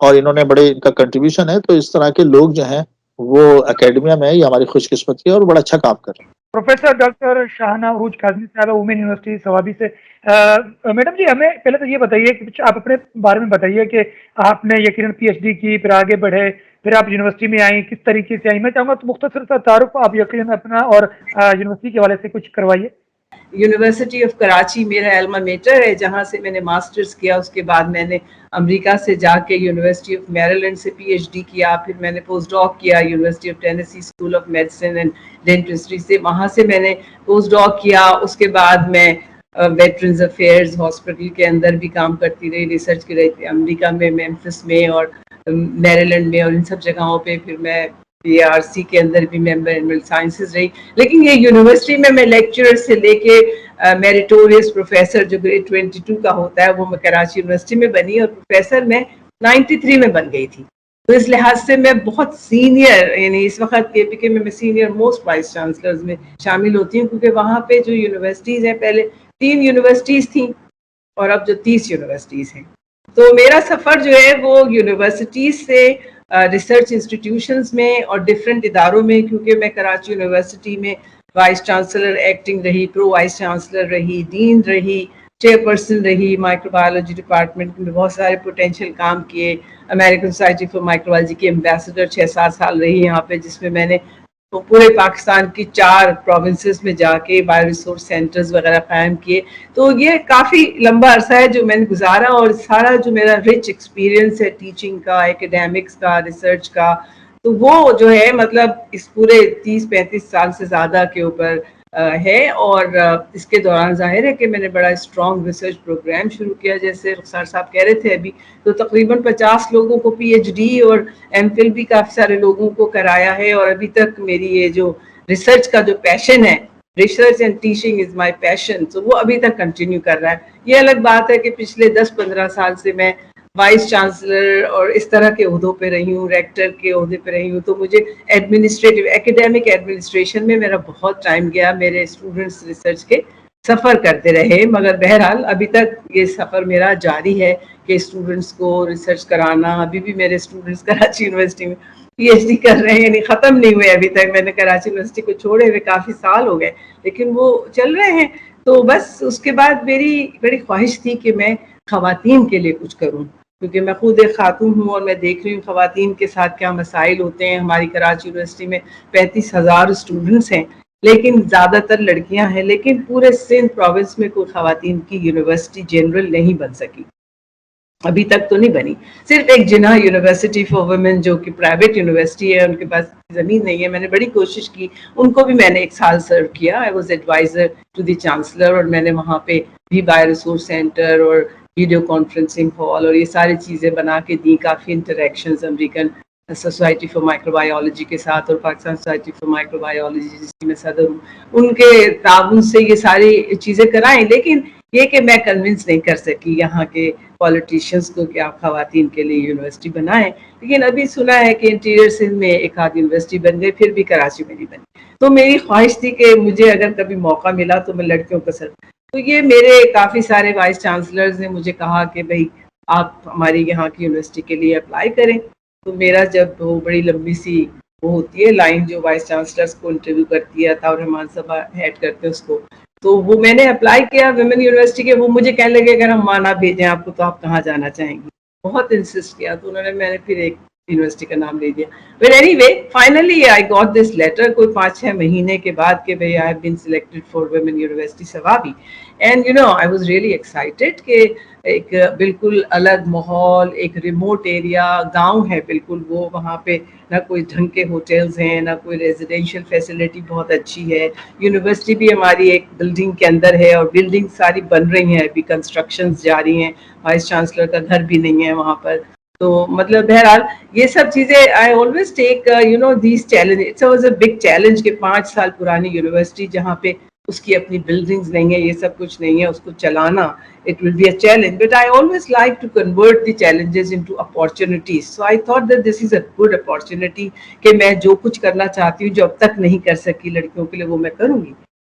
اور انہوں نے بڑے ان کا کنٹریبیوشن ہے. تو اس طرح کے لوگ جو ہیں وہ اکیڈمیا میں یہ ہماری خوش قسمتی ہے اور بڑا اچھا کام کر رہے ہیں. پروفیسر ڈاکٹر شاہنہ عروج کاظمی صاحبہ وومن یونیورسٹی سوابی سے. میڈم جی ہمیں پہلے تو یہ بتائیے کہ کچھ آپ اپنے بارے میں بتائیے کہ آپ نے یقیناً پی ایچ ڈی کی، پھر آگے بڑھے، پھر آپ یونیورسٹی میں آئیں، کس طریقے سے آئیں. میں چاہوں گا تو مختصر سا تعارف آپ یقیناً اپنا اور یونیورسٹی کے حوالے سے کچھ کروائیے. یونیورسٹی آف کراچی میرا الما میٹر ہے، جہاں سے میں نے ماسٹرز کیا. اس کے بعد میں نے امریکہ سے جا کے یونیورسٹی آف میریلینڈ سے پی ایچ ڈی کیا. پھر میں نے پوسٹ ڈاک کیا university of Tennessee school of medicine and dentistry سے، وہاں سے میں نے پوسٹ ڈاک کیا. اس کے بعد میں ویٹرنز افیئرز ہاسپٹل کے اندر بھی کام کرتی رہی، ریسرچ کی رہی تھی امریکہ میں، میمفس میں اور میریلینڈ میں اور ان سب جگہوں پہ. پھر میں پی آر سی کے اندر بھی ممبر اینیمل سائنسز رہی. لیکن یہ یونیورسٹی میں لیکچرر سے لے کے میریٹوریس پروفیسر جو گریڈ 22 کا ہوتا ہے وہ میں کراچی یونیورسٹی میں بنی، اور پروفیسر میں 93 میں بن گئی تھی. تو اس لحاظ سے میں بہت سینئر، یعنی اس وقت کے پی کے میں سینئر موسٹ وائس چانسلرز میں شامل ہوتی ہوں، کیونکہ وہاں پہ جو یونیورسٹیز ہیں، پہلے 3 یونیورسٹیز تھیں اور اب جو 30 یونیورسٹیز ہیں. تو میرا سفر جو ہے وہ یونیورسٹیز سے ریسرچ انسٹیٹیوشنز میں اور ڈفرینٹ اداروں میں، کیونکہ میں کراچی یونیورسٹی میں وائس چانسلر ایکٹنگ رہی، پرو وائس چانسلر رہی، ڈین رہی، چیئر پرسن رہی. مائکرو بایولوجی ڈپارٹمنٹ میں بہت سارے پوٹینشیل کام کیے. American Society for micro biology کی ایمبیسڈر 6-7 سال رہی یہاں پہ، جس میں میں نے پورے پاکستان کی 4 پروونسز میں جا کے بایو ریسورس سینٹرز وغیرہ قائم کیے. تو یہ کافی لمبا عرصہ ہے جو میں نے گزارا، اور سارا جو میرا رچ ایکسپیرینس ہے ٹیچنگ کا، ایکیڈیمکس کا، ریسرچ کا، تو وہ جو ہے مطلب اس پورے 30-35 سال سے زیادہ کے اوپر ہے. اور اس کے دوران ظاہر ہے کہ میں نے بڑا اسٹرانگ ریسرچ پروگرام شروع کیا، جیسے رخسار صاحب کہہ رہے تھے ابھی. تو تقریباً 50 لوگوں کو پی ایچ ڈی اور ایم فل بھی کافی سارے لوگوں کو کرایا ہے. اور ابھی تک میری یہ جو ریسرچ کا جو پیشن ہے، ریسرچ اینڈ ٹیچنگ از مائی پیشن، تو وہ ابھی تک کنٹینیو کر رہا ہے. یہ الگ بات ہے کہ پچھلے 10-15 سال سے میں وائس چانسلر اور اس طرح کے عہدوں پہ رہی ہوں، ریکٹر کے عہدے پہ رہی ہوں. تو مجھے ایڈمنسٹریٹو ایکیڈیمک ایڈمنسٹریشن میں میرا بہت ٹائم گیا. میرے اسٹوڈنٹس ریسرچ کے سفر کرتے رہے، مگر بہرحال ابھی تک یہ سفر میرا جاری ہے کہ اسٹوڈنٹس کو ریسرچ کرانا. ابھی بھی میرے اسٹوڈنٹس کراچی یونیورسٹی میں پی ایچ ڈی کر رہے ہیں، یعنی ختم نہیں ہوئے ابھی تک. میں نے کراچی یونیورسٹی کو چھوڑے ہوئے کافی سال ہو گئے، لیکن وہ چل رہے ہیں. تو بس اس کے بعد میری بڑی خواہش تھی کہ میں خواتین کے لیے کچھ کروں، کیونکہ میں خود ایک خاتون ہوں اور میں دیکھ رہی ہوں خواتین کے ساتھ کیا مسائل ہوتے ہیں. ہماری کراچی یونیورسٹی میں 35,000 اسٹوڈنٹس ہیں، لیکن زیادہ تر لڑکیاں ہیں. لیکن پورے سندھ پروونس میں کوئی خواتین کی یونیورسٹی جنرل نہیں بن سکی، ابھی تک تو نہیں بنی. صرف ایک جناح یونیورسٹی فار ویمن جو کہ پرائیویٹ یونیورسٹی ہے، ان کے پاس زمین نہیں ہے. میں نے بڑی کوشش کی، ان کو بھی میں نے 1 سال سرو کیا. I was advisor to the chancellor, اور میں نے وہاں پہ بھی بایو ریسورس سینٹر اور ویڈیو کانفرنسنگ ہال اور یہ ساری چیزیں بنا کے دی. کافی interactions American Society for microbiology کے ساتھ اور Pakistan Society for microbiology جس کی میں صدر ہوں، ان کے تعاون سے یہ ساری چیزیں کرائیں. لیکن یہ کہ میں کنونس نہیں کر سکی یہاں کے پولیٹیشینز کو کہ آپ خواتین کے لیے یونیورسٹی بنائیں. لیکن ابھی سنا ہے کہ انٹیریئر سندھ میں ایک آدھ یونیورسٹی بن گئی، پھر بھی کراچی میں نہیں بنی. تو میری خواہش تھی کہ مجھے اگر کبھی موقع ملا تو میں لڑکیوں کو سر. تو یہ میرے کافی سارے وائس چانسلرز نے مجھے کہا کہ بھئی آپ ہماری یہاں کی یونیورسٹی کے لیے اپلائی کریں. تو میرا جب وہ بڑی لمبی سی وہ ہوتی ہے لائن جو وائس چانسلرز کو انٹرویو کرتی ہے، عطاء الرحمان صاحب ہیڈ کرتے ہیں اس کو، تو وہ میں نے اپلائی کیا ویمن یونیورسٹی کے. وہ مجھے کہنے لگے اگر ہم وہاں نہ بھیجیں آپ کو تو آپ کہاں جانا چاہیں گی. بہت انسسٹ کیا، تو میں نے پھر ایک یونیورسٹی کا نام لے دیا. But anyway, finally I got this letter کوئی 5-6 مہینے کے بعد کہ بھئی I have been selected for Women University Sawabi. And you know, I was really excited کہ ایک بالکل الگ ماحول، ایک ریموٹ ایریا، گاؤں ہے بالکل وہ. وہاں پہ نہ کوئی ڈھنگ کے ہوٹلز ہیں، نہ کوئی ریزیڈینشیل فیسلٹی بہت اچھی ہے. یونیورسٹی بھی ہماری ایک بلڈنگ کے اندر ہے، اور بلڈنگ ساری بن رہی ہیں، ابھی کنسٹرکشنز جاری ہیں. وائس چانسلر کا گھر بھی نہیں ہے وہاں پر. تو مطلب بہرحال یہ سب چیزیں I always take these challenge. It's was a big challenge کہ 5 سال پرانی یونیورسٹی جہاں پہ اس کی اپنی بلڈنگز نہیں ہے، یہ سب کچھ نہیں ہے، اس کو چلانا it will be a challenge. But I always like to convert the challenges into opportunities. So I thought that this is a good opportunity کہ میں جو کچھ کرنا چاہتی ہوں جو اب تک نہیں کر سکی لڑکیوں کے لیے وہ میں کروں گی.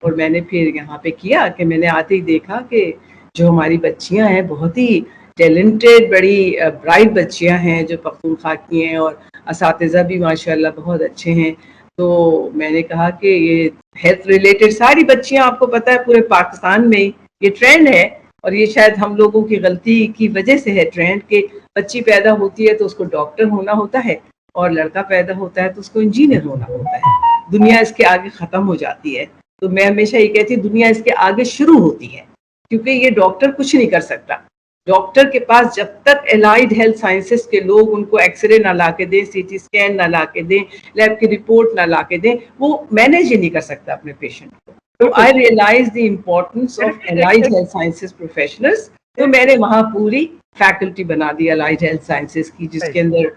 اور میں نے پھر یہاں پہ کیا کہ میں نے آتے ہی دیکھا کہ جو ہماری بچیاں ہیں بہت ہی ٹیلنٹڈ بڑی برائٹ بچیاں ہیں جو پختونخوا کی ہیں اور اساتذہ بھی ماشاءاللہ بہت اچھے ہیں. تو میں نے کہا کہ یہ ہیلتھ ریلیٹڈ ساری بچیاں آپ کو پتہ ہے پورے پاکستان میں یہ ٹرینڈ ہے, اور یہ شاید ہم لوگوں کی غلطی کی وجہ سے ہے ٹرینڈ کہ بچی پیدا ہوتی ہے تو اس کو ڈاکٹر ہونا ہوتا ہے اور لڑکا پیدا ہوتا ہے تو اس کو انجینئر ہونا ہوتا ہے. دنیا اس کے آگے ختم ہو جاتی ہے. تو میں ہمیشہ یہ کہتی ہوں دنیا اس کے آگے شروع ہوتی ہے, کیونکہ یہ ڈاکٹر کچھ نہیں کر سکتا. ڈاکٹر کے پاس جب تک الائڈ ہیلتھ سائنسز کے لوگ ان کو ایکس رے نہ لا کے دیں, سی ٹی اسکین نہ لا کے دیں, لیب کی رپورٹ نہ لا کے دیں, وہ مینیج ہی نہیں کر سکتا اپنے پیشنٹ کو. تو I realise the importance of allied health sciences professionals. تو میں نے وہاں پوری فیکلٹی بنا دی الائڈ ہیلتھ سائنسز کی, جس کے اندر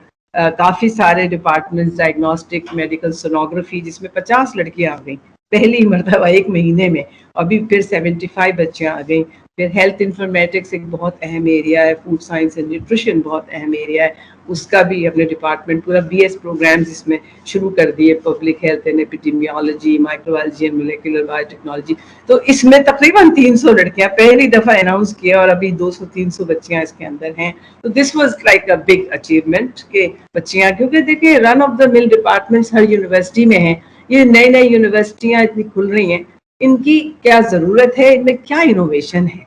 کافی سارے ڈپارٹمنٹس, ڈائگنوسٹک, میڈیکل سونوگرافی, جس میں 50 لڑکیاں آ گئیں پہلی مرتبہ ایک مہینے میں. ابھی پھر 75 بچیاں آ گئیں. پھر ہیلتھ انفارمیٹکس ایک بہت اہم ایریا ہے, فوڈ سائنس اینڈ نیوٹریشن بہت اہم ایریا ہے, اس کا بھی اپنے ڈپارٹمنٹ پورا بی ایس پروگرامز اس میں شروع کر دیے, public health and epidemiology, microbiology and molecular biotechnology. تو اس میں تقریباً 300 لڑکیاں پہلی دفعہ اناؤنس کیا, اور ابھی 200-300 بچیاں اس کے اندر ہیں. تو this was like a big achievement کہ بچیاں, کیونکہ دیکھیں رن آف دا مل ڈپارٹمنٹس ہر یونیورسٹی میں ہیں. یہ نئی نئی یونیورسٹیاں اتنی کھل رہی ہیں, ان کی کیا ضرورت ہے, ان میں کیا انوویشن ہے.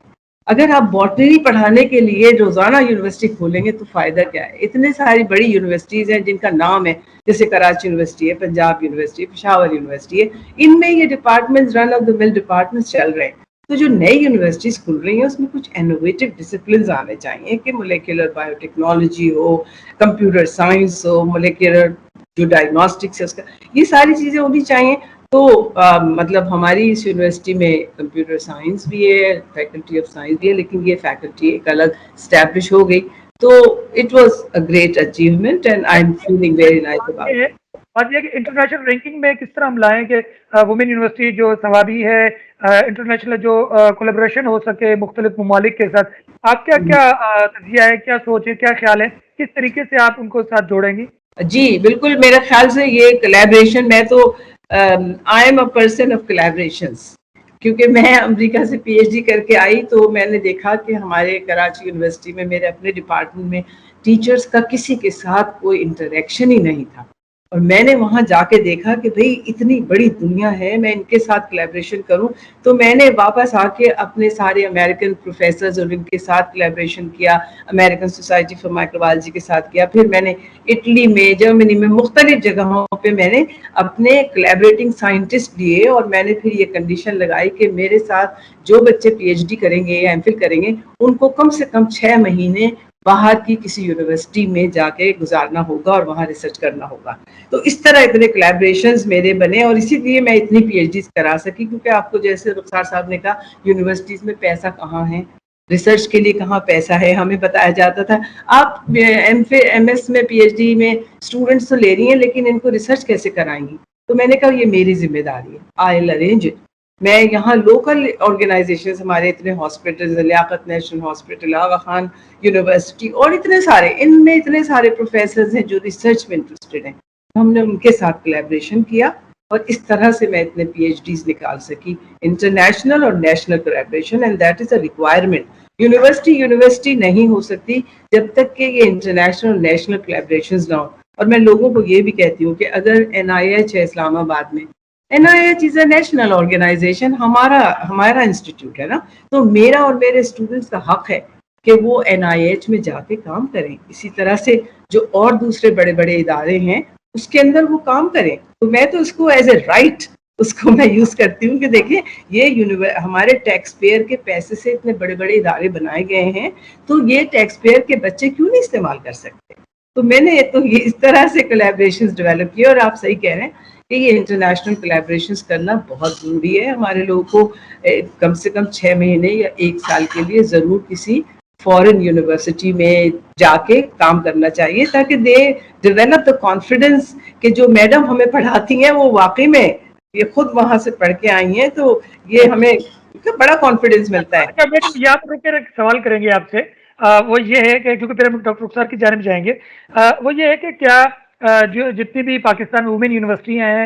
اگر آپ باٹنی پڑھانے کے لیے روزانہ یونیورسٹی کھولیں گے تو فائدہ کیا ہے. اتنے ساری بڑی یونیورسٹیز ہیں جن کا نام ہے, جیسے کراچی یونیورسٹی ہے, پنجاب یونیورسٹی, پشاور یونیورسٹی ہے, ان میں یہ ڈپارٹمنٹس رن آف دا مل ڈپارٹمنٹس چل رہے ہیں. تو جو نئی یونیورسٹیز کھل رہی ہیں اس میں کچھ انوویٹو ڈسپلنز آنے چاہیے, کہ مولیکولر بایو ٹیکنالوجی ہو, کمپیوٹر سائنس ہو, مولیکولر جو ڈائگنوسٹکس ہے اس کا, یہ ساری چیزیں ہونی چاہیے. تو مطلب ہماری اس یونیورسٹی میں کمپیوٹر سائنس بھی ہے, فیکلٹی آف سائنس بھی ہے, لیکن یہ فیکلٹی ایک الگ اسٹیبلش ہو گئی. تو it was a great achievement and I am feeling very nice about it. بات یہ کہ انٹرنیشنل رینکنگ میں کس طرح ہم لائیں کہ وومن یونیورسٹی جو ثوابی ہے, انٹرنیشنل جو کولیبریشن ہو سکے مختلف ممالک کے ساتھ, آپ کیا کیا تجزیہ ہے, کیا سوچ ہے, کیا خیال ہے, کس طریقے سے آپ ان کو ساتھ جوڑیں گی؟ جی بالکل, میرے خیال سے یہ کولیبریشن, میں تو I am a person of collaborations, کیونکہ میں امریکہ سے پی ایچ ڈی کر کے آئی تو میں نے دیکھا کہ ہمارے کراچی یونیورسٹی میں میرے اپنے ڈپارٹمنٹ میں ٹیچرز کا کسی کے ساتھ کوئی انٹریکشن ہی نہیں تھا. اور میں نے وہاں جا کے دیکھا کہ بھئی اتنی بڑی دنیا ہے, میں ان کے ساتھ کولیبریشن کروں. تو میں نے واپس آ کے اپنے سارے امریکن پروفیسرز اور ان کے ساتھ کولیبریشن کیا, امریکن سوسائٹی فار مائکروبایولوجی کے ساتھ کیا. پھر میں نے اٹلی میں, جرمنی میں, مختلف جگہوں پہ میں نے اپنے کولیبریٹنگ سائنٹسٹ لیے, اور میں نے پھر یہ کنڈیشن لگائی کہ میرے ساتھ جو بچے پی ایچ ڈی کریں گے یا ایم فل کریں گے ان کو کم سے کم 6 مہینے باہر کی کسی یونیورسٹی میں جا کے گزارنا ہوگا اور وہاں ریسرچ کرنا ہوگا. تو اس طرح اتنے کولیبریشنز میرے بنے, اور اسی لیے میں اتنی پی ایچ ڈیز کرا سکی, کیونکہ آپ کو جیسے رخسار صاحب نے کہا یونیورسٹیز میں پیسہ کہاں ہے, ریسرچ کے لیے کہاں پیسہ ہے. ہمیں بتایا جاتا تھا آپ ایم ایس میں پی ایچ ڈی میں اسٹوڈنٹس تو لے رہی ہیں, لیکن ان کو ریسرچ کیسے کرائیں گی. تو میں نے کہا یہ میری ذمہ داری ہے, آئی ول ارینج اٹ. میں یہاں لوکل آرگنائزیشنز, ہمارے اتنے ہاسپٹل, لیاقت نیشنل ہاسپٹل, آغا خان یونیورسٹی, اور اتنے سارے, ان میں اتنے سارے پروفیسرز ہیں جو ریسرچ میں انٹرسٹڈ ہیں, ہم نے ان کے ساتھ کولیبریشن کیا, اور اس طرح سے میں اتنے پی ایچ ڈیز نکال سکی. انٹرنیشنل اور national collaboration, and that is a requirement. University نہیں ہو سکتی جب تک کہ یہ انٹرنیشنل اور نیشنل کولیبریشنز نہ ہو. اور میں لوگوں کو یہ بھی کہتی ہوں کہ اگر NIH ہے اسلام آباد میں, NIH is a national organization, ہمارا انسٹیٹیوٹ ہے نا, تو میرا اور میرے اسٹوڈنٹس کا حق ہے کہ وہ NIH میں جا کے کام کریں. اسی طرح سے جو اور دوسرے بڑے بڑے ادارے ہیں اس کے اندر وہ کام کریں. تو میں تو اس کو ایز اے رائٹ اس کو میں یوز کرتی ہوں کہ دیکھیں یہ ہمارے ٹیکس پیئر کے پیسے سے اتنے بڑے بڑے ادارے بنائے گئے ہیں, تو یہ ٹیکس پیئر کے بچے کیوں نہیں استعمال کر سکتے. تو میں نے تو یہ اس طرح سے کولیبریشنز ڈیولپ کیے. اور آپ صحیح کہہ رہے ہیں کہ یہ انٹرنیشنل کولیبریشنز کرنا بہت ضروری ہے. ہمارے لوگوں کو کم سے کم 6 مہینے یا 1 سال کے لیے ضرور کسی فورن یونیورسٹی میں جا کے کام کرنا چاہیے, تاکہ دے ڈیولپ دا کانفیڈنس کہ جو میڈم ہمیں پڑھاتی ہیں وہ واقعی میں یہ خود وہاں سے پڑھ کے آئی ہیں, تو یہ ہمیں بڑا کانفیڈنس ملتا ہے. اچھا میڈم, یہاں پر رک کے ایک سوال کریں گے آپ سے, وہ یہ ہے کہ کیونکہ پھر ہم ڈاکٹر رخسار کی جانب جائیں گے, وہ یہ ہے کہ کیا جو جتنی بھی پاکستان وومن یونیورسٹیاں ہیں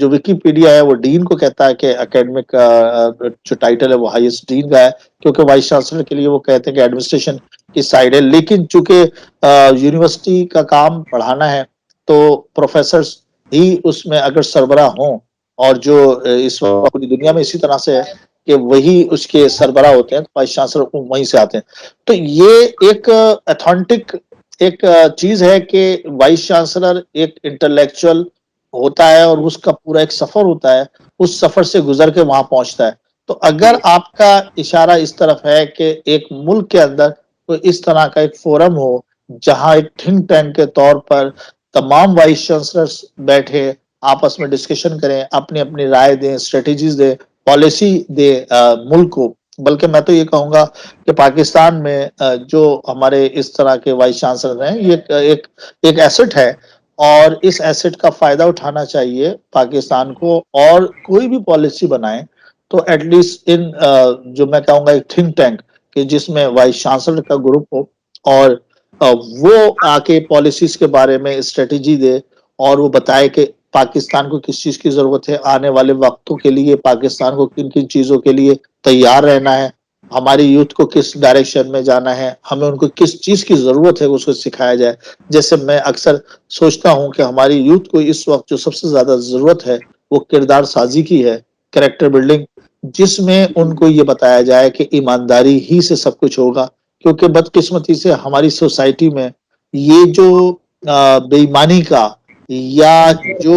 جو وکیپیڈیا ہے وہ ڈین کو کہتا ہے کہ اکیڈمک جو ٹائٹل ہے وہ ہائیسٹ ڈین کا ہے، کیونکہ وائس چانسلر کے لیے وہ کہتے ہیں کہ ایڈمنسٹریشن کی سائڈ ہے. لیکن چونکہ یونیورسٹی کا کام پڑھانا ہے تو پروفیسرز ہی اس میں اگر سربراہ ہوں، اور جو اس وقت پوری دنیا میں اسی طرح سے ہے کہ وہی اس کے سربراہ ہوتے ہیں، تو وائس چانسلر وہیں سے آتے ہیں. تو یہ ایک اتھینٹک ایک چیز ہے کہ وائس چانسلر ایک انٹلیکچوئل ہوتا ہے اور اس کا پورا ایک سفر ہوتا ہے، اس سفر سے گزر کے وہاں پہنچتا ہے. تو اگر آپ کا اشارہ اس طرف ہے کہ ایک ملک کے اندر کوئی اس طرح کا ایک فورم ہو جہاں ایک تھنک ٹینک کے طور پر تمام وائس چانسلرز بیٹھے آپس میں ڈسکشن کریں، اپنی اپنی رائے دیں، اسٹریٹجیز دیں، پالیسی دے ملک کو. بلکہ میں تو یہ کہوں گا کہ پاکستان میں جو ہمارے اس طرح کے وائس چانسلر ہیں یہ ایک ایسٹ ہے، اور اس ایسٹ کا فائدہ اٹھانا چاہیے پاکستان کو. اور کوئی بھی پالیسی بنائیں تو ایٹ لیسٹ ان جو میں کہوں گا ایک تھنک ٹینک کہ جس میں وائس چانسلر کا گروپ ہو، اور وہ آ کے پالیسیز کے بارے میں اسٹریٹجی دے اور وہ بتائے کہ پاکستان کو کس چیز کی ضرورت ہے، آنے والے وقتوں کے لیے پاکستان کو کن کن چیزوں کے لیے تیار رہنا ہے، ہماری یوتھ کو کس ڈائریکشن میں جانا ہے، ہمیں ان کو کس چیز کی ضرورت ہے اس کو سکھایا جائے. جیسے میں اکثر سوچتا ہوں کہ ہماری یوتھ کو اس وقت جو سب سے زیادہ ضرورت ہے وہ کردار سازی کی ہے، کریکٹر بلڈنگ، جس میں ان کو یہ بتایا جائے کہ ایمانداری ہی سے سب کچھ ہوگا. کیونکہ بدقسمتی سے ہماری سوسائٹی میں یہ جو بے ایمانی کا یا جو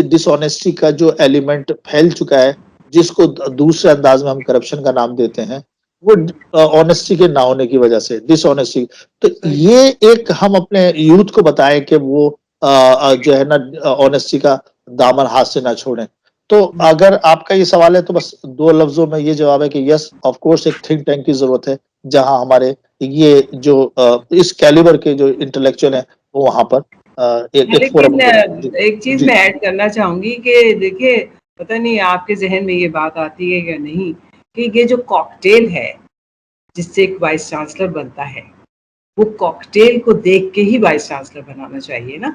ڈس آنیسٹی کا جو ایلیمنٹ پھیل چکا ہے، جس کو دوسرے انداز میں ہم کرپشن کا نام دیتے ہیں، وہ آنیسٹی کے نہ ہونے کی وجہ سے ڈس آنیسٹی. تو یہ ایک ہم اپنے یوتھ کو بتائیں کہ وہ جو ہے نا آنیسٹی کا دامن ہاتھ سے نہ چھوڑیں. تو اگر آپ کا یہ سوال ہے تو بس دو لفظوں میں یہ جواب ہے کہ یس آف کورس ایک تھنک ٹینک کی ضرورت ہے جہاں ہمارے یہ جو اس کیلیبر کے جو انٹلیکچوئل ہیں وہ وہاں پر ایک فورم. لیکن ایک چیز میں ایڈ کرنا چاہوں گی کہ دیکھیے، پتہ نہیں آپ کے ذہن میں یہ بات آتی ہے یا نہیں، کہ یہ جو کاکٹیل ہے جس سے ایک وائس چانسلر بنتا ہے، وہ کاکٹیل کو دیکھ کے ہی وائس چانسلر بنانا چاہیے نا.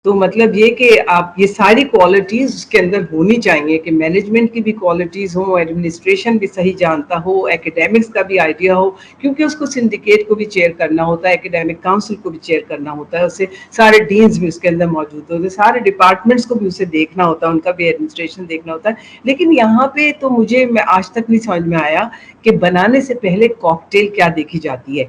تو مطلب یہ کہ آپ یہ ساری کوالٹیز اس کے اندر ہونی چاہیے کہ مینجمنٹ کی بھی کوالٹیز ہوں، ایڈمنسٹریشن بھی صحیح جانتا ہو، ایکیڈیمکس کا بھی آئیڈیا ہو، کیونکہ اس کو سنڈیکیٹ کو بھی چیئر کرنا ہوتا ہے، ایکیڈیمک کاؤنسل کو بھی چیئر کرنا ہوتا ہے، اسے سارے ڈینز بھی اس کے اندر موجود ہوتے ہیں، سارے ڈپارٹمنٹس کو بھی اسے دیکھنا ہوتا ہے، ان کا بھی ایڈمنسٹریشن دیکھنا ہوتا ہے. لیکن یہاں پہ تو مجھے آج تک نہیں سمجھ میں آیا کہ بنانے سے پہلے کاکٹیل کیا دیکھی جاتی ہے.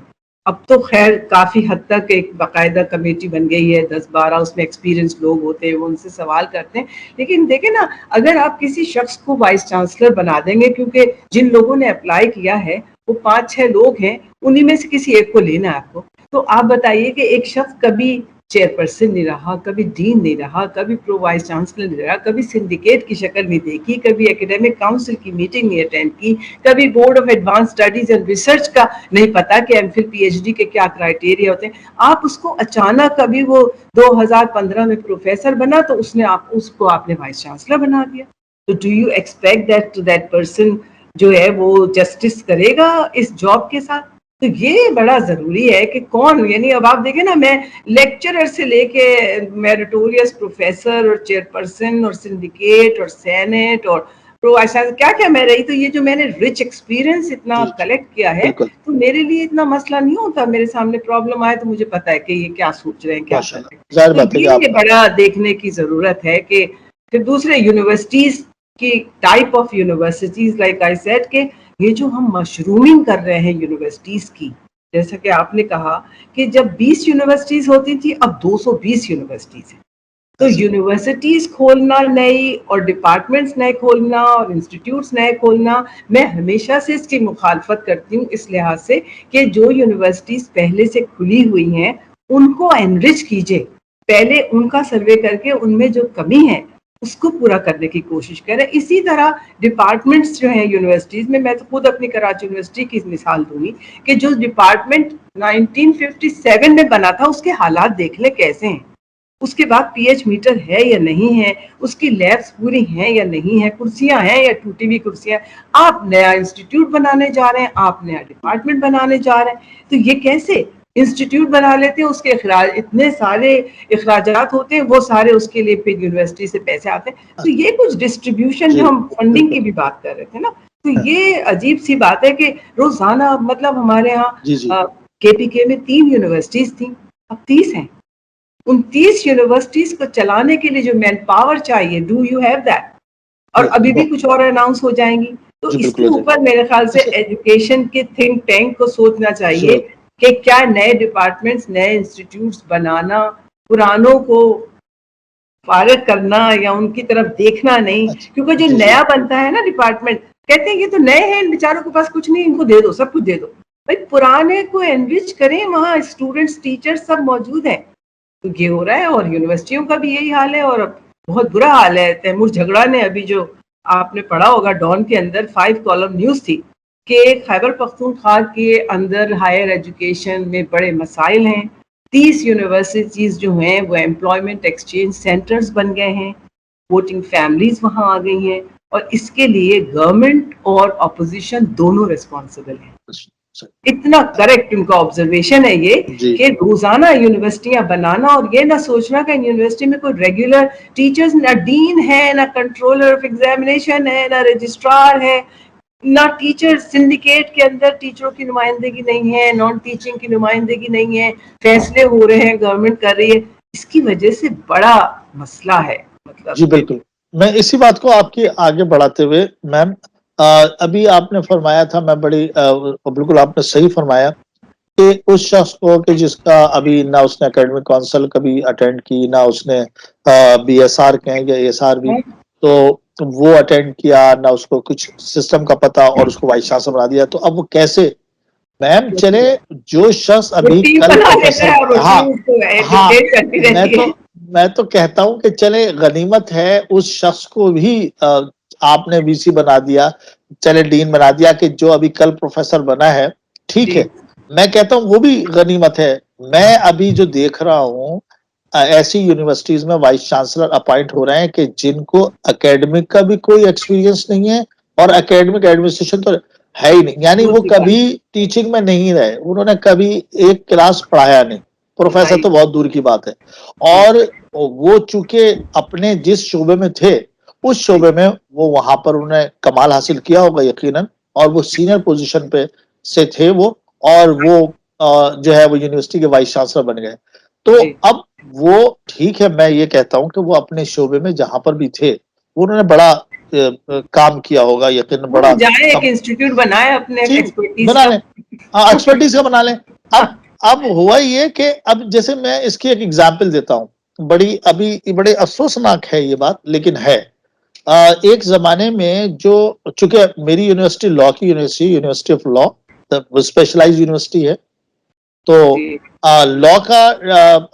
اب تو خیر کافی حد تک ایک باقاعدہ کمیٹی بن گئی ہے، 10-12 اس میں ایکسپیرینس لوگ ہوتے ہیں، وہ ان سے سوال کرتے ہیں. لیکن دیکھیں نا، اگر آپ کسی شخص کو وائس چانسلر بنا دیں گے، کیونکہ جن لوگوں نے اپلائی کیا ہے وہ 5-6 لوگ ہیں، انہی میں سے کسی ایک کو لینا ہے آپ کو، تو آپ بتائیے کہ ایک شخص کبھی چیئر پرسن نہیں رہا، کبھی ڈین نہیں رہا، کبھی پرو وائس چانسلر نہیں رہا، کبھی سنڈیکیٹ کی شکل نہیں دیکھی، کبھی ایکیڈیمک کاؤنسل کی میٹنگ نہیں اٹینڈ کی، کبھی board of advance studies and research کا نہیں پتا کہ M Phil P H D کے کیا کرائٹیریا ہوتے ہیں. آپ اس کو اچانک کبھی وہ 2015 میں پروفیسر بنا تو اس کو آپ نے وائس چانسلر بنا دیا. تو do you expect that person جو ہے وہ جسٹس کرے گا اس جاب کے ساتھ؟ تو یہ بڑا ضروری ہے کہ کون، یعنی اب آپ دیکھیں نا، میں لیکچرر سے لے کے میریٹوریس پروفیسر اور چیئر پرسن اور سنڈیکیٹ اور سینٹ اور کیا کیا میں رہی، تو یہ جو میں نے رچ ایکسپیرینس اتنا کلیکٹ کیا ہے، تو میرے لیے اتنا مسئلہ نہیں ہوتا. میرے سامنے پرابلم آئے تو مجھے پتا ہے کہ یہ کیا سوچ رہے ہیں، کیا کر رہے ہیں. تو یہ بڑا دیکھنے کی ضرورت ہے کہ پھر دوسرے یونیورسٹیز کی type of universities, like I said, کہ یہ جو ہم مشرومنگ کر رہے ہیں یونیورسٹیز کی، جیسا کہ آپ نے کہا کہ جب 20 یونیورسٹیز ہوتی تھی اب 220 یونیورسٹیز ہیں. تو یونیورسٹیز کھولنا نئی اور ڈپارٹمنٹس نئے کھولنا اور انسٹیٹیوٹس نئے کھولنا، میں ہمیشہ سے اس کی مخالفت کرتی ہوں، اس لحاظ سے کہ جو یونیورسٹیز پہلے سے کھلی ہوئی ہیں ان کو انرچ کیجئے، پہلے ان کا سروے کر کے ان میں جو کمی ہے اس کو پورا کرنے کی کوشش کریں. اسی طرح ڈپارٹمنٹس جو ہیں یونیورسٹیز میں تو خود اپنی کراچی یونیورسٹی کی مثال دوں گی کہ جو ڈپارٹمنٹ 1957 میں بنا تھا اس کے حالات دیکھ لیں کیسے ہیں. اس کے بعد پی ایچ میٹر ہے یا نہیں ہے، اس کی لیبس پوری ہیں یا نہیں ہے، کرسیاں ہیں یا ٹوٹی ہوئی کرسیاں. آپ نیا انسٹیٹیوٹ بنانے جا رہے ہیں، آپ نیا ڈپارٹمنٹ بنانے جا رہے ہیں، تو یہ کیسے؟ انسٹیٹیوٹ بنا لیتے ہیں, اس کے اخراج اتنے سارے اخراجات ہوتے ہیں, وہ سارے اس کے لیے پھر یونیورسٹی سے پیسے آتے ہیں. تو یہ کچھ ڈسٹریبیوشن جو ہم فنڈنگ کی بھی بات کر رہے تھے نا, تو یہ عجیب سی بات ہے کہ روزانہ مطلب ہمارے ہاں کے پی کے میں 3 یونیورسٹیز تھیں, اب 30 ہیں. ان 30 یونیورسٹیز کو چلانے کے لیے جو مین پاور چاہیے, ڈو یو ہیو دیٹ؟ اور ابھی بھی کچھ اور اناؤنس ہو جائیں گی. تو اس کے اوپر میرے خیال سے ایجوکیشن کے تھنک ٹینک کو سوچنا چاہیے کہ کیا نئے ڈپارٹمنٹس, نئے انسٹیٹیوٹس بنانا, پرانوں کو فارغ کرنا یا ان کی طرف دیکھنا نہیں, کیونکہ جو نیا بنتا ہے نا ڈپارٹمنٹ, کہتے ہیں یہ تو نئے ہیں, ان بیچاروں کے پاس کچھ نہیں, ان کو دے دو, سب کچھ دے دو. بھائی پرانے کو انرچ کریں, وہاں اسٹوڈنٹس ٹیچر سب موجود ہیں. تو یہ ہو رہا ہے, اور یونیورسٹیوں کا بھی یہی حال ہے, اور بہت برا حال ہے. تیمور جھگڑا نے ابھی جو آپ نے پڑھا ہوگا ڈان کے اندر 5 کالم نیوز تھی کہ خیبر پختونخوا کے اندر ہائر ایجوکیشن میں بڑے مسائل ہیں. 30 یونیورسٹیز جو ہیں وہ امپلائمنٹ ایکسچینج سینٹرز بن گئے ہیں, ووٹنگ فیملیز وہاں آ گئی ہیں, اور اس کے لیے گورنمنٹ اور اپوزیشن دونوں ریسپانسبل ہیں. اتنا کریکٹ ان کا آبزرویشن ہے یہ کہ روزانہ یونیورسٹیاں بنانا, اور یہ نہ سوچنا کہ یونیورسٹی میں کوئی ریگولر ٹیچرز, نہ ڈین ہے, نہ کنٹرولر آف ایگزامینیشن ہے, نہ رجسٹرار ہے, نہ ٹیچر سنڈیکیٹ کے اندر ٹیچروں کی نمائندگی نہیں ہے, نان ٹیچنگ کی نمائندگی نہیں ہے, فیصلے ہو رہے ہیں, گورنمنٹ کر رہی ہے. اس کی وجہ سے بڑا مسئلہ ہے. مطلب جی بالکل, میں اسی بات کو آپ کی آگے بڑھاتے ہوئے میم, ابھی آپ نے فرمایا تھا, میں بالکل آپ نے صحیح فرمایا کہ اس شخص کو کہ جس کا ابھی نہ اس نے اکیڈمک کونسل کبھی اٹینڈ کی, نہ اس نے بی ایس آر کہیں یا ایس آر بھی, تو وہ اٹینڈ کیا, نہ اس کو کچھ سسٹم کا پتا, اور اس کو وائس چانسلر بنا دیا. تو اب وہ کیسے میم چلے, جو شخص ابھی کل میں تو کہتا ہوں کہ چلے غنیمت ہے اس شخص کو بھی آپ نے وی سی بنا دیا, چلے ڈین بنا دیا, کہ جو ابھی کل پروفیسر بنا ہے, ٹھیک ہے, میں کہتا ہوں وہ بھی غنیمت ہے. میں ابھی جو دیکھ رہا ہوں ایسی یونیورسٹیز میں وائس چانسلر اپائنٹ ہو رہے ہیں کہ جن کو اکیڈمک کا بھی کوئی ایکسپیرینس نہیں ہے, اور اکیڈمک ایڈمنسٹریشن تو ہے ہی نہیں, یعنی وہ کبھی ٹیچنگ میں نہیں رہے, انہوں نے کبھی ایک کلاس پڑھایا نہیں, پروفیسر تو بہت دور کی بات ہے. اور وہ چونکہ اپنے جس شعبے میں تھے اس شعبے میں وہ وہاں پر انہوں نے کمال حاصل کیا ہوگا یقیناً, اور وہ سینئر پوزیشن پہ سے تھے وہ, اور وہ جو ہے وہ یونیورسٹی کے وائس چانسلر بن گئے. تو اب وہ ٹھیک ہے, میں یہ کہتا ہوں کہ وہ اپنے شعبے میں جہاں پر بھی تھے انہوں نے بڑا کام کیا ہوگا یقیناً, بڑا ایک انسٹیٹیوٹ بنائے اپنے بنا لیں, ایکسپرٹیز کا بنا لیں. اب ہوا یہ کہ اب جیسے میں اس کی ایک ایگزامپل دیتا ہوں, بڑے افسوسناک ہے یہ بات, لیکن ہے. ایک زمانے میں جو, چونکہ میری یونیورسٹی لا کی university of law, specialise university ہے, تو لا کا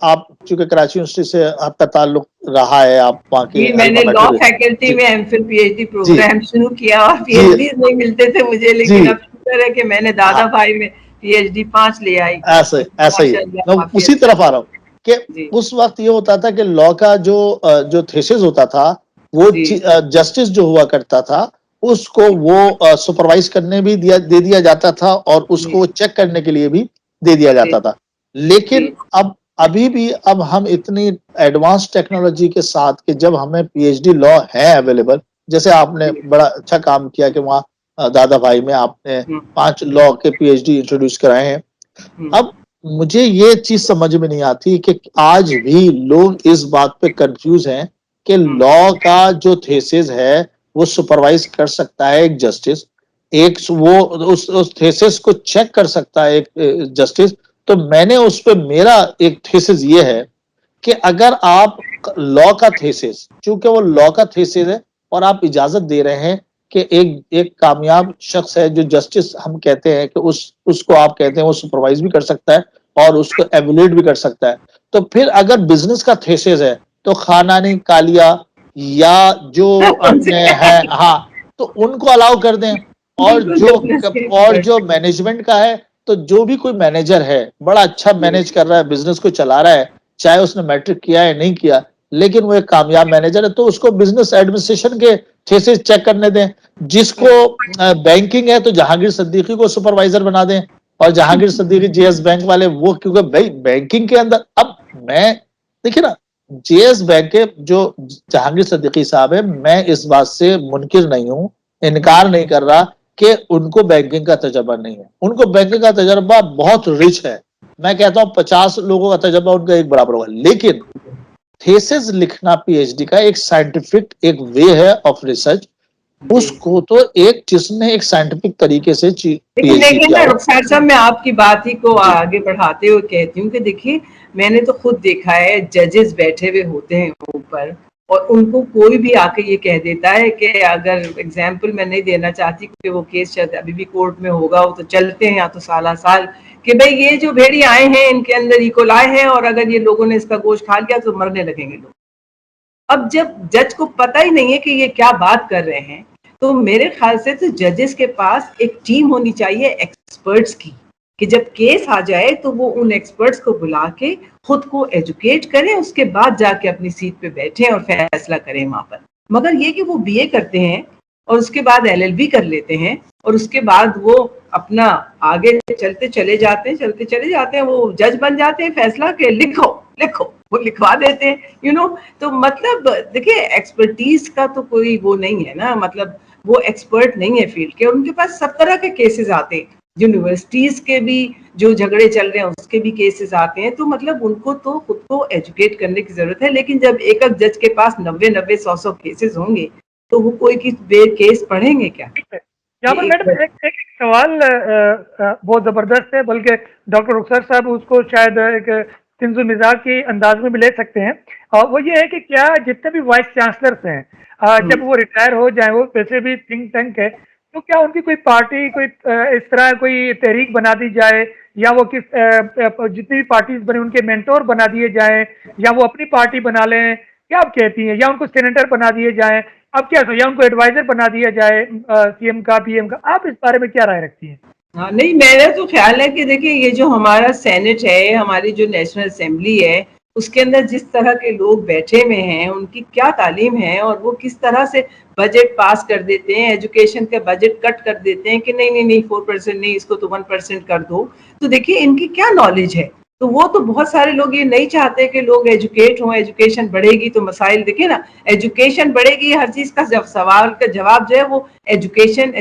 آپ چونکہ کراچی یونیورسٹی سے آپ کا تعلق رہا ہے, آپ وہاں کے میں نے لا فیکلٹی میں M Phil P H D programme شروع کیا, اور پی ایچ ڈیز نہیں ملتے تھے مجھے, لیکن اب شکر ہے کہ میں نے دادا بھائی میں پی ایچ ڈی 5 لے آئی. ایسا ہی میں اسی طرف آ رہا ہوں کہ اس وقت یہ ہوتا تھا کہ لا کا جو تھیسس ہوتا تھا وہ جسٹس جو ہوا کرتا تھا اس کو وہ سپروائز کرنے بھی دے دیا جاتا تھا, اور اس کو چیک کرنے کے لیے بھی دے دیا جاتا تھا. لیکن ابھی بھی اب ہم اتنی ایڈوانس ٹیکنالوجی کے ساتھ کہ جب ہمیں پی ایچ ڈی لا ہے اویلیبل, جیسے آپ نے بڑا اچھا کام کیا کہ وہاں دادا بھائی میں آپ نے 5 لا کے پی ایچ ڈی انٹروڈیوس کرائے ہیں. اب مجھے یہ چیز سمجھ میں نہیں آتی کہ آج بھی لوگ اس بات پہ کنفیوز ہیں کہ لا کا جو تھیسس ہے وہ سپروائز کر سکتا ہے ایک جسٹس, ایک وہ اس تھیسس کو چیک کر سکتا ہے ایک جسٹس. تو میں نے اس پہ میرا ایک تھیسس یہ ہے کہ اگر آپ لا کا تھیسس, چونکہ وہ لا کا تھیسس ہے, اور آپ اجازت دے رہے ہیں کہ ایک کامیاب شخص ہے جو جسٹس ہم کہتے ہیں کہ اس کو آپ کہتے ہیں وہ سپروائز بھی کر سکتا ہے اور اس کو ایولیٹ بھی کر سکتا ہے, تو پھر اگر بزنس کا تھیسس ہے تو خانانی کالیا یا جو اپنے ہیں تو ان کو الاؤ کر دیں. اور جو مینجمنٹ کا ہے, تو جو بھی کوئی مینیجر ہے بڑا اچھا مینیج کر رہا ہے, بزنس کو چلا رہا ہے, چاہے اس نے میٹرک کیا ہے نہیں کیا, لیکن وہ ایک کامیاب مینیجر ہے, تو اس کو بزنس ایڈمنسٹریشن کے تھیسس چیک کرنے دیں. جس کو بینکنگ ہے تو جہانگیر صدیقی کو سپروائزر بنا دیں, اور Jahangir Siddiqui J S bank والے وہ, کیونکہ بھائی بینکنگ کے اندر اب میں دیکھیے نا جے ایس بینک کے جو جہانگیر صدیقی صاحب ہے, میں اس بات سے منکر نہیں ہوں, انکار نہیں کر رہا کہ ان کو بینکنگ کا تجربہ نہیں ہے, ان کو بینکنگ کا تجربہ بہت رچ ہے. میں کہتا ہوں 50 لوگوں کا تجربہ ان کا ایک برابر ہوگا, لیکن تھیسس لکھنا پی ایچ ڈی کا ایک سائنٹیفک ایک وے ہے آف ریسرچ, اس کو تو ایک جس نے ایک سائنٹیفک طریقے سے پی لیکن ایچ ڈی دیکھیں کیا نا ہو. رخسار صاحب, میں آپ کی بات ہی کو جی آگے بڑھاتے ہوئے کہتی ہوں کہ دیکھیے میں نے تو خود دیکھا ہے ججز بیٹھے ہوئے ہوتے ہیں اوپر, اور ان کو کوئی بھی آ کے یہ کہہ دیتا ہے کہ اگر اگزامپل میں نہیں دینا چاہتی کہ وہ کیس ابھی بھی کورٹ میں ہوگا, وہ تو چلتے ہیں یا تو سالہ سال, کہ بھئی یہ جو بھیڑی آئے ہیں ان کے اندر ایکولائے ہیں, اور اگر یہ لوگوں نے اس کا گوشت کھا لیا تو مرنے لگیں گے لوگ. اب جب جج کو پتہ ہی نہیں ہے کہ یہ کیا بات کر رہے ہیں, تو میرے خیال سے تو ججز کے پاس ایک ٹیم ہونی چاہیے ایکسپرٹس کی, کہ جب کیس آ جائے تو وہ ان ایکسپرٹس کو بلا کے خود کو ایجوکیٹ کریں, اس کے بعد جا کے اپنی سیٹ پہ بیٹھیں اور فیصلہ کریں وہاں پر. مگر یہ کہ وہ بی اے کرتے ہیں اور اس کے بعد ایل ایل بی کر لیتے ہیں, اور اس کے بعد وہ اپنا آگے چلتے چلے جاتے ہیں, وہ جج بن جاتے ہیں فیصلہ کہ لکھو لکھو, وہ لکھوا دیتے ہیں تو مطلب دیکھیے ایکسپرٹیز کا تو کوئی وہ نہیں ہے نا, مطلب وہ ایکسپرٹ نہیں ہے فیلڈ کے, ان کے پاس سب طرح کے کیسز آتے ہیں, یونیورسٹیز کے بھی جو جھگڑے چل رہے ہیں اس کے بھی کیسز آتے ہیں, تو مطلب ان کو تو خود کو ایجوکیٹ کرنے کی ضرورت ہے. لیکن جب ایک جج کے پاس 90-100 کیسز ہوں گے تو وہ کوئی کیس پڑھیں گے کیا؟ یہاں پر میڈم ایک سوال بہت زبردست ہے, بلکہ ڈاکٹر رخسار صاحب اس کو شاید ایک طنز و مزاج کے انداز میں بھی لے سکتے ہیں, اور وہ یہ ہے کہ کیا جتنے بھی وائس چانسلرس ہیں جب وہ ریٹائر ہو جائیں, وہ ویسے بھی تھنک ٹینک ہے, تو کیا ان کی کوئی پارٹی کوئی اس طرح کوئی تحریک بنا دی جائے, یا وہ کس جتنی بھی پارٹیز بنے ان کے مینٹور بنا دیے جائیں, یا وہ اپنی پارٹی بنا لیں, کیا آپ کہتی ہیں, یا ان کو سینیٹر بنا دیے جائیں, اب کیا یا ان کو ایڈوائزر بنا دیا جائے سی ایم کا پی ایم کا, آپ اس بارے میں کیا رائے رکھتی ہیں؟ ہاں نہیں, میرا تو خیال ہے کہ دیکھیں یہ جو ہمارا سینٹ ہے, ہماری جو نیشنل اسمبلی ہے, اس کے اندر جس طرح کے لوگ بیٹھے ہوئے ہیں ان کی کیا تعلیم ہے, اور وہ کس طرح سے بجٹ پاس کر دیتے ہیں, ایجوکیشن کا بجٹ کٹ کر دیتے ہیں کہ نہیں 4% نہیں, اس کو تو 1% کر دو. تو دیکھیے ان کی کیا نالج ہے, تو وہ تو بہت سارے لوگ یہ نہیں چاہتے کہ لوگ ایجوکیٹ ہوں, ایجوکیشن بڑھے گی تو مسائل, دیکھیں نا ایجوکیشن بڑھے گی, ہر چیز کا سوال کا جواب جو ہے وہ ایجوکیشن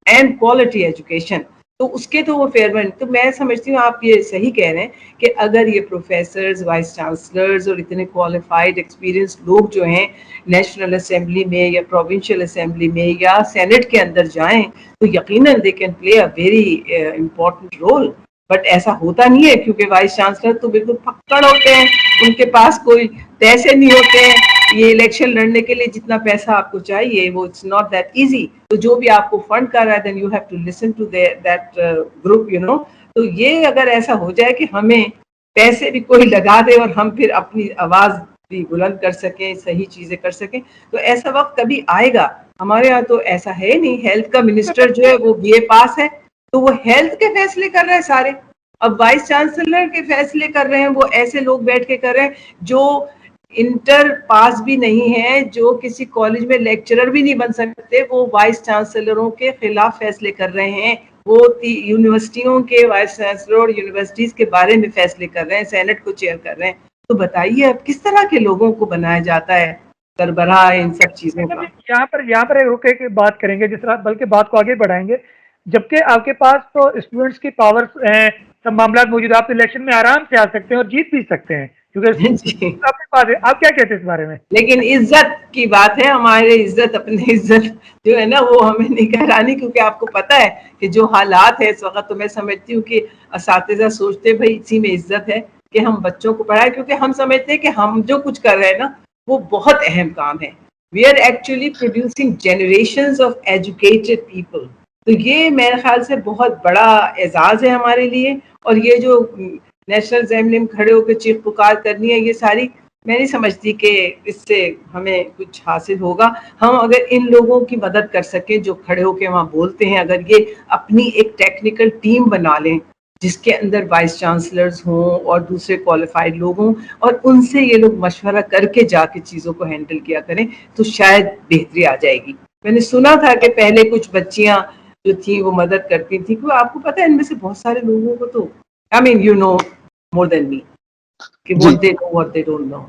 اینڈ کوالٹی ایجوکیشن, تو اس کے تو وہ فیئرمنٹ. تو میں سمجھتی ہوں آپ یہ صحیح کہہ رہے ہیں کہ اگر یہ پروفیسرز, وائس چانسلرز اور اتنے کوالیفائڈ ایکسپیرئنس لوگ جو ہیں نیشنل اسمبلی میں یا پروونشل اسمبلی میں یا سینٹ کے اندر جائیں, تو یقیناً they can play a very important role. But ایسا ہوتا نہیں ہے, کیونکہ وائس چانسلر تو بالکل پکڑ ہوتے ہیں, ان کے پاس کوئی پیسے نہیں ہوتے ہیں, یہ الیکشن لڑنے کے لیے جتنا پیسہ آپ کو چاہیے وہ اٹس ناٹ دیٹ ایزی. تو جو بھی آپ کو فنڈ کر رہا ہے, then you have to listen to that group تو یہ اگر ایسا ہو جائے کہ ہمیں پیسے بھی کوئی لگا دے اور ہم پھر اپنی آواز بھی بلند کر سکیں, صحیح چیزیں کر سکیں, تو ایسا وقت کبھی آئے گا. ہمارے یہاں تو ایسا ہے نہیں, ہیلتھ کا منسٹر جو ہے وہ بی اے پاس ہے, تو وہ ہیلتھ کے فیصلے کر رہے ہیں سارے. اب وائس چانسلر کے فیصلے کر رہے ہیں وہ ایسے لوگ بیٹھ کے کر رہے ہیں جو انٹر پاس بھی نہیں ہے, جو کسی کالج میں لیکچرر بھی نہیں بن سکتے, وہ وائس چانسلروں کے خلاف فیصلے کر رہے ہیں. وہ یونیورسٹیوں کے وائس چانسلر اور یونیورسٹیز کے بارے میں فیصلے کر رہے ہیں, سینٹ کو چیئر کر رہے ہیں. تو بتائیے اب کس طرح کے لوگوں کو بنایا جاتا ہے سربراہ ان سب چیزوں کا. یہاں پر ایک رکے کے بات کریں گے, جس طرح بلکہ بات کو آگے بڑھائیں گے, جبکہ آپ کے پاس تو اسٹوڈنٹس کی پاورز ہیں, سب معاملات موجود, آپ الیکشن میں آرام سے آ سکتے ہیں اور جیت بھی سکتے ہیں, کیونکہ آپ کے پاس ہے. آپ کیا کہتے ہیں اس بارے میں؟ لیکن عزت کی بات ہے, ہمارے عزت اپنی عزت جو ہے نا وہ ہمیں نہیں کہرانی, کیونکہ آپ کو پتا ہے کہ جو حالات ہے اس وقت, تو میں سمجھتی ہوں کہ اساتذہ سوچتے بھائی اسی میں عزت ہے کہ ہم بچوں کو پڑھائیں, کیونکہ ہم سمجھتے ہیں کہ ہم جو کچھ کر رہے ہیں نا وہ بہت اہم کام ہے. We are actually producing generations of educated people. تو یہ میرے خیال سے بہت بڑا اعزاز ہے ہمارے لیے. اور یہ جو نیشنل اسمبلی میں کھڑے ہو کے چیخ پکار کرنی ہے, یہ ساری میں نہیں سمجھتی کہ اس سے ہمیں کچھ حاصل ہوگا. ہم اگر ان لوگوں کی مدد کر سکیں جو کھڑے ہو کے وہاں بولتے ہیں, اگر یہ اپنی ایک ٹیکنیکل ٹیم بنا لیں جس کے اندر وائس چانسلرز ہوں اور دوسرے کوالیفائڈ لوگ ہوں, اور ان سے یہ لوگ مشورہ کر کے جا کے چیزوں کو ہینڈل کیا کریں, تو شاید بہتری آ جائے گی. میں نے سنا تھا کہ پہلے کچھ بچیاں جو تھی وہ مدد کرتی تھی. کیونکہ آپ کو پتا ہے ان میں سے بہت سارے لوگوں کو تو I mean you know more than me کہ what they know what they don't know.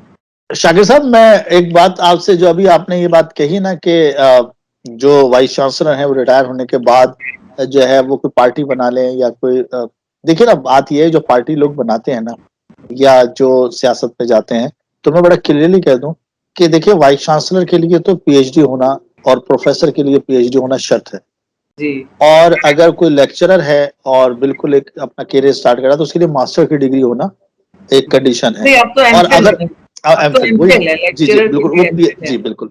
شاکر صاحب میں ایک بات آپ سے, جو ابھی آپ نے یہ بات کہی نا کہ جو وائس چانسلر ہیں وہ ریٹائر ہونے کے بعد جو ہے وہ کوئی پارٹی بنا لیں یا کوئی, دیکھیں نا بات یہ ہے جو پارٹی لوگ بناتے ہیں نا یا جو سیاست پہ جاتے ہیں, تو میں بڑا کلیئرلی کہہ دوں کہ دیکھیں وائس چانسلر کے لیے تو پی ایچ ڈی ہونا اور پروفیسر کے لیے پی ایچ ڈی ہونا شرط ہے جی. اور اگر کوئی لیکچرر ہے اور بالکل ایک اپنا کیریئر سٹارٹ کر رہا ہے تو اس کے لیے ماسٹر کی ڈگری ہونا ایک کنڈیشن ہے. اب تو اور اگر اب تو وہی MPhil ہے, جی جی لیکچرر کی بالکل بھی وہ MPhil ہے. جی بالکل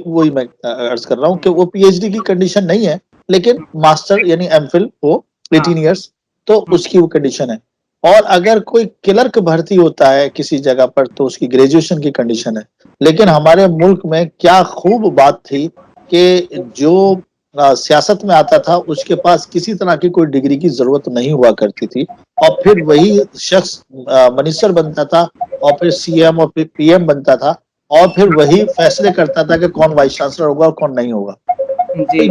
وہی میں عرض کر رہا ہوں کہ وہ پی ایچ ڈی کی کنڈیشن نہیں ہے, لیکن ماسٹر یعنی ایم فل ہو 18 ایئرس تو اس کی وہ کنڈیشن ہے. اور اگر کوئی کلرک بھرتی ہوتا ہے کسی جگہ پر تو اس کی گریجویشن کی کنڈیشن ہے. لیکن ہمارے ملک میں کیا خوب بات تھی کہ جو سیاست میں آتا تھا اس کے پاس کسی طرح کی کوئی ڈگری کی ضرورت نہیں ہوا کرتی تھی, اور پھر وہی شخص منسٹر بنتا تھا اور پھر سی ایم اور پھر پی ایم بنتا تھا, اور پھر وہی فیصلے کرتا تھا کہ کون وائس چانسلر ہوگا اور کون نہیں ہوگا. تو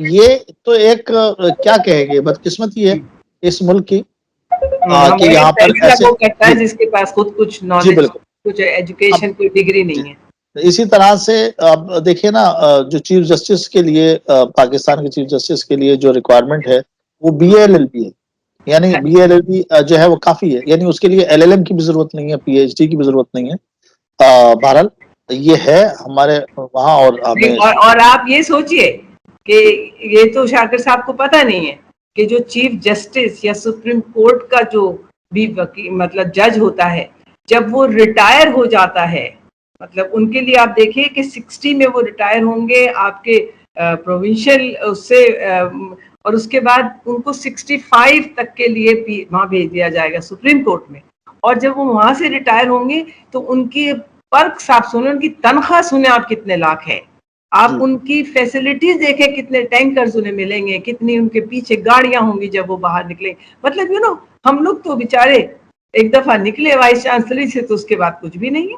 یہ تو ایک کیا کہیں گے بدقسمتی ہے اس ملک کی کہ یہاں پر ایسے وہ کرتا ہے جس کے پاس خود کچھ جی نالج, بالکل. کچھ اب ایجوکیشن, کوئی ڈگری نہیں ہے. اسی طرح سے اب دیکھیں نا جو چیف جسٹس کے لیے پاکستان کے چیف جسٹس کے لیے جو ریکوائرمنٹ ہے وہ B A L L B ہے, یعنی B A L L B جو ہے وہ کافی ہے, یعنی اس کے لیے ایل ایل ایم کی بھی ضرورت نہیں ہے, پی ایچ ڈی کی بھی ضرورت نہیں ہے. بہرحال یہ ہے ہمارے وہاں. اور آپ یہ سوچئے کہ یہ تو شاکر صاحب کو پتہ نہیں ہے کہ جو چیف جسٹس یا سپریم کورٹ کا جو بھی مطلب جج ہوتا ہے, جب وہ ریٹائر ہو جاتا ہے, مطلب ان کے لیے آپ دیکھیے کہ 60 میں وہ ریٹائر ہوں گے آپ کے پروونشل اس سے, اور اس کے بعد ان کو 65 تک کے لیے وہاں بھیج دیا جائے گا سپریم کورٹ میں. اور جب وہ وہاں سے ریٹائر ہوں گے تو ان کی پرکس آپ سنیں, ان کی تنخواہ سنیں آپ کتنے لاکھ ہے, آپ ان کی فیسلٹیز دیکھیں کتنے ٹینکرز انہیں ملیں گے, کتنی ان کے پیچھے گاڑیاں ہوں گی جب وہ باہر نکلیں. مطلب ہم لوگ تو بیچارے ایک دفعہ نکلے وائس چانسلری سے تو اس کے بعد کچھ بھی نہیں ہے,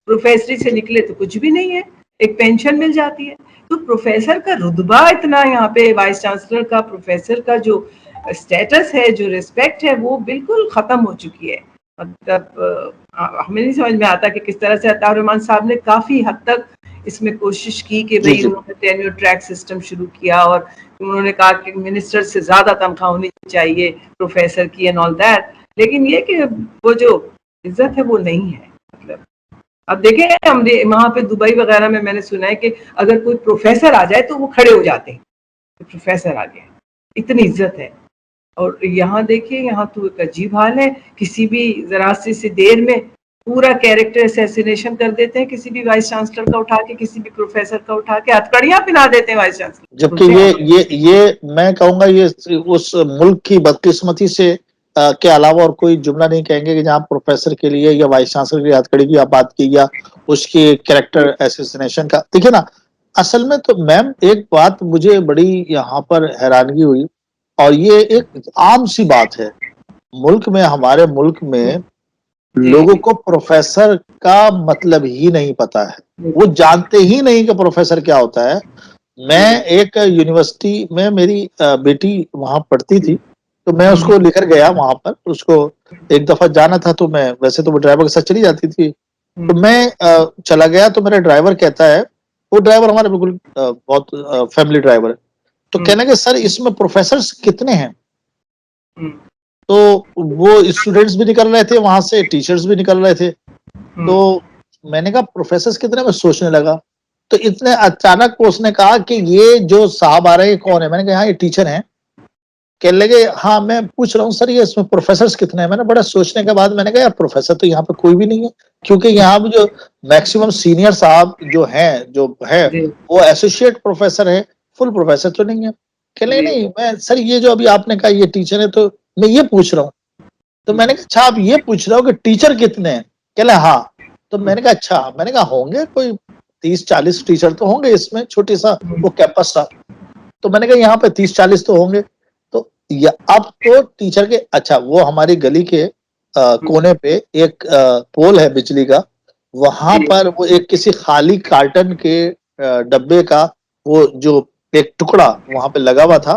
پروفیسری سے نکلے تو کچھ بھی نہیں ہے, ایک پینشن مل جاتی ہے. تو پروفیسر کا رتبہ اتنا یہاں پہ وائس چانسلر کا, پروفیسر کا جو اسٹیٹس ہے, جو ریسپیکٹ ہے, وہ بالکل ختم ہو چکی ہے. مطلب ہمیں نہیں سمجھ میں آتا کہ کس طرح سے عطا الرحمان صاحب نے کافی حد تک اس میں کوشش کی کہ بھئی انہوں نے ٹینیور ٹریک سسٹم شروع کیا, اور انہوں نے کہا کہ منسٹر سے زیادہ تنخواہ ہونی چاہیے پروفیسر کی اینڈ آل دیٹ, لیکن یہ کہ وہ جو عزت ہے وہ نہیں ہے. مطلب اب دیکھیں ہم وہاں پہ دبئی وغیرہ میں نے سنا ہے کہ اگر کوئی پروفیسر آ جائے تو وہ کھڑے ہو جاتے ہیں, پروفیسر آ گیا, اتنی عزت ہے. اور یہاں دیکھیے یہاں تو ایک عجیب حال ہے, کسی بھی ذرا سی دیر میں پورا کیریکٹر اسیسینیشن کر دیتے ہیں, کسی بھی وائس چانسلر کا اٹھا کے, کسی بھی پروفیسر کا اٹھا کے ہتکڑیاں پہنا دیتے ہیں وائس چانسلر. جبکہ یہ میں کہوں گا یہ اس ملک کی بدقسمتی سے کے علاوہ اور کوئی جملہ نہیں کہیں گے کہ جہاں پروفیسر کے لیے یا وائس چانسلر کی ہتکڑی کی آپ بات کی یا اس کی کیریکٹر ایسوسینیشن کا. دیکھیں نا اصل میں تو میم ایک بات مجھے بڑی یہاں پر حیرانگی ہوئی, اور یہ ایک عام سی بات ہے ملک میں, ہمارے ملک میں لوگوں کو پروفیسر کا مطلب ہی نہیں پتا ہے, وہ جانتے ہی نہیں کہ پروفیسر کیا ہوتا ہے. میں ایک یونیورسٹی میں میری بیٹی وہاں پڑھتی تھی تو میں اس کو لے کر گیا وہاں پر, اس کو ایک دفعہ جانا تھا تو میں ویسے تو وہ ڈرائیور کے ساتھ چلی جاتی تھی, تو میں چلا گیا تو میرا ڈرائیور کہتا ہے, وہ ڈرائیور ہمارے بالکل بہت فیملی ڈرائیور ہے, تو کہنے کہ سر اس میں پروفیسرز کتنے ہیں, تو وہ اسٹوڈنٹس بھی نکل رہے تھے وہاں سے, ٹیچرز بھی نکل رہے تھے. تو میں نے کہا پروفیسرز کتنے, میں سوچنے لگا تو اتنے اچانک اس نے کہا کہ یہ جو صاحب آ رہے ہیں کون ہے. میں نے کہا ہاں یہ ٹیچر ہیں. کہنے لگے ہاں میں پوچھ رہا ہوں سر یہ اس میں پروفیسرز کتنے ہیں. میں نے بڑا سوچنے کے بعد میں نے کہا یار پروفیسر تو یہاں پہ کوئی بھی نہیں ہے, کیونکہ یہاں پہ جو میکسیمم سینئر صاحب جو ہے وہ ایسوسیٹ پروفیسر ہے, فل پروفیسر تو نہیں ہے. کہنے لگے نہیں میں سر یہ جو ابھی آپ نے کہا یہ ٹیچر ہے تو میں یہ پوچھ رہا ہوں. تو میں نے کہا اچھا آپ یہ پوچھ رہے ہو کہ ٹیچر کتنے ہیں. کہنے ہاں. تو میں نے کہا اچھا, میں نے کہا ہوں گے کوئی 30-40 ٹیچر تو ہوں گے اس میں, چھوٹی سا وہ کیمپس تھا. تو میں نے کہا یہاں پہ 30-40 تو ہوں گے. تو اب تو ٹیچر کے اچھا وہ ہماری گلی کے کونے پہ ایک پول ہے بجلی کا, وہاں پر وہ ایک کسی خالی کارٹن کے ڈبے کا وہ جو ایک ٹکڑا وہاں پہ لگا ہوا تھا,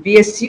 BSc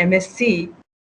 MSc,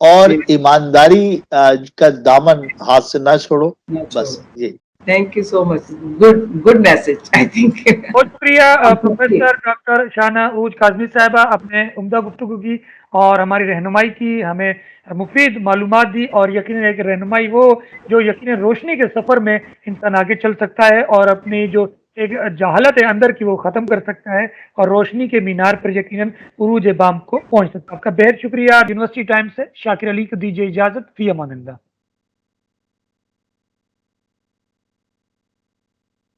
اور ایمانداری کا دامن ہاتھ سے نہ چھوڑو. بس یہ. Thank you so much. Good message I think. بہت شکریہ پروفیسر ڈاکٹر شاہنہ اوج کاظمی صاحبہ، اپنے عمدہ گفتگو کی اور ہماری رہنمائی کی، ہمیں مفید معلومات دی، اور یقیناً ایک رہنمائی وہ جو یقیناً روشنی کے سفر میں انسان آگے چل سکتا ہے اور اپنی جو ایک جہالت ہے اندر کی وہ ختم کر سکتا ہے اور روشنی کے مینار پر یقیناً عروج بام کو پہنچ سکتا ہے. آپ کا بہت شکریہ. یونیورسٹی ٹائم سے شاکر علی کو دیجیے اجازت. فی امان اللہ.